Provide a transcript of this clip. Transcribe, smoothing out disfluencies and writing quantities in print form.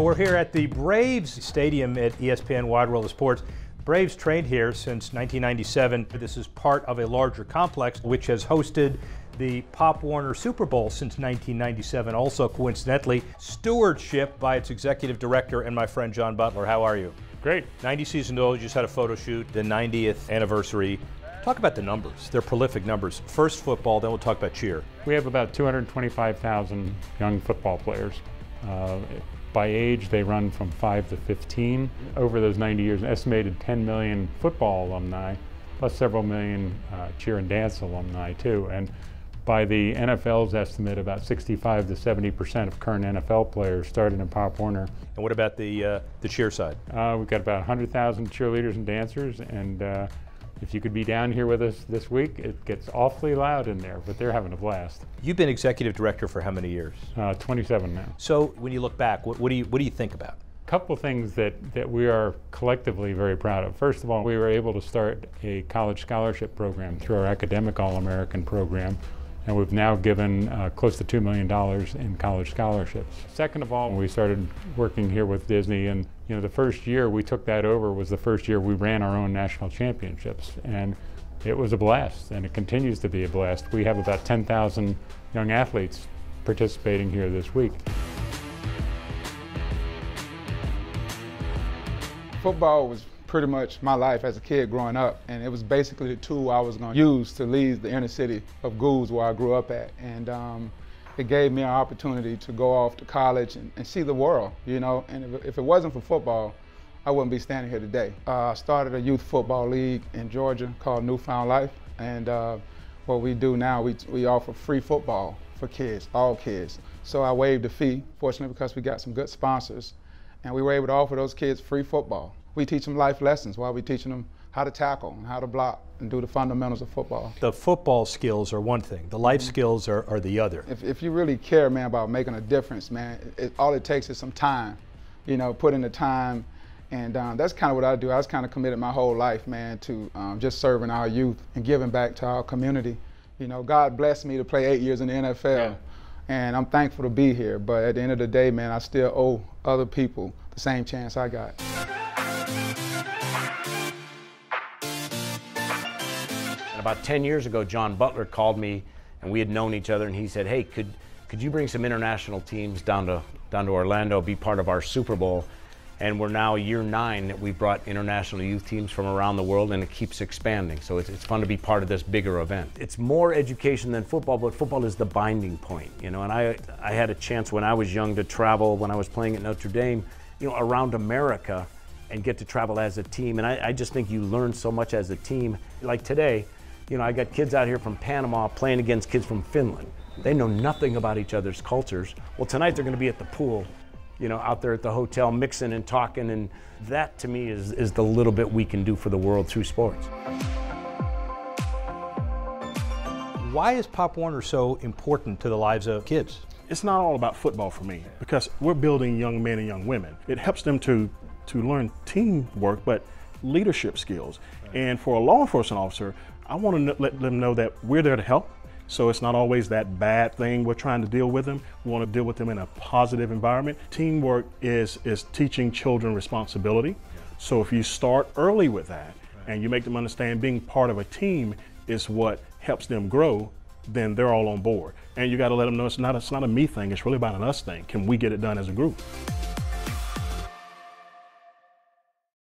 We're here at the Braves Stadium at ESPN Wide World of Sports. Braves trained here since 1997. This is part of a larger complex which has hosted the Pop Warner Super Bowl since 1997. Also, coincidentally, stewardship by its executive director and my friend John Butler. How are you? Great. 90 seasons old, you just had a photo shoot, the 90th anniversary. Talk about the numbers. They're prolific numbers. First football, then we'll talk about cheer. We have about 225,000 young football players. By age, they run from 5 to 15. Over those 90 years, an estimated 10 million football alumni, plus several million cheer and dance alumni too. And by the NFL's estimate, about 65 to 70% of current NFL players started in Pop Warner. And what about the cheer side? We've got about 100,000 cheerleaders and dancers, and if you could be down here with us this week, it gets awfully loud in there, but they're having a blast. You've been executive director for how many years? 27 now. So when you look back, what do you think about? A couple things that we are collectively very proud of. First of all, we were able to start a college scholarship program through our academic All-American program, and we've now given close to $2 million in college scholarships. Second of all, we started working here with Disney, and the first year we took that over was the first year we ran our own national championships, and it was a blast, and it continues to be a blast. We have about 10,000 young athletes participating here this week. Football was pretty much my life as a kid growing up, and it was basically the tool I was going to use to leave the inner city of Goulds where I grew up at. And it gave me an opportunity to go off to college and see the world, and if it wasn't for football, I wouldn't be standing here today. I started a youth football league in Georgia called Newfound Life, and what we do now, we offer free football for kids, all kids. So I waived the fee, fortunately, because we got some good sponsors, and we were able to offer those kids free football. We teach them life lessons while we're teaching them how to tackle and how to block and do the fundamentals of football. The football skills are one thing. The life skills are the other. If you really care, man, about making a difference, man, all it takes is some time. Put in the time, and that's kind of what I do. I was kind of committed my whole life, man, to just serving our youth and giving back to our community. God blessed me to play 8 years in the NFL, and I'm thankful to be here. But at the end of the day, man, I still owe other people the same chance I got. About 10 years ago, John Butler called me, and we had known each other, and he said, hey, could you bring some international teams down to Orlando, be part of our Super Bowl? And we're now year 9 that we've brought international youth teams from around the world, and it keeps expanding. So it's fun to be part of this bigger event. It's more education than football, but football is the binding point, and I had a chance when I was young to travel, when I was playing at Notre Dame, around America and get to travel as a team. And I just think you learn so much as a team. Like today, I got kids out here from Panama playing against kids from Finland. They know nothing about each other's cultures. Well, tonight they're going to be at the pool, out there at the hotel mixing and talking, and that to me is the little bit we can do for the world through sports. Why is Pop Warner so important to the lives of kids? It's not all about football for me, because we're building young men and young women. It helps them to learn teamwork, but leadership skills. And for a law enforcement officer, I want to let them know that we're there to help. So it's not always that bad thing we're trying to deal with them. We want to deal with them in a positive environment. Teamwork is teaching children responsibility. So if you start early with that and you make them understand being part of a team is what helps them grow, then they're all on board. And you got to let them know it's not a me thing, it's really about an us thing. Can we get it done as a group?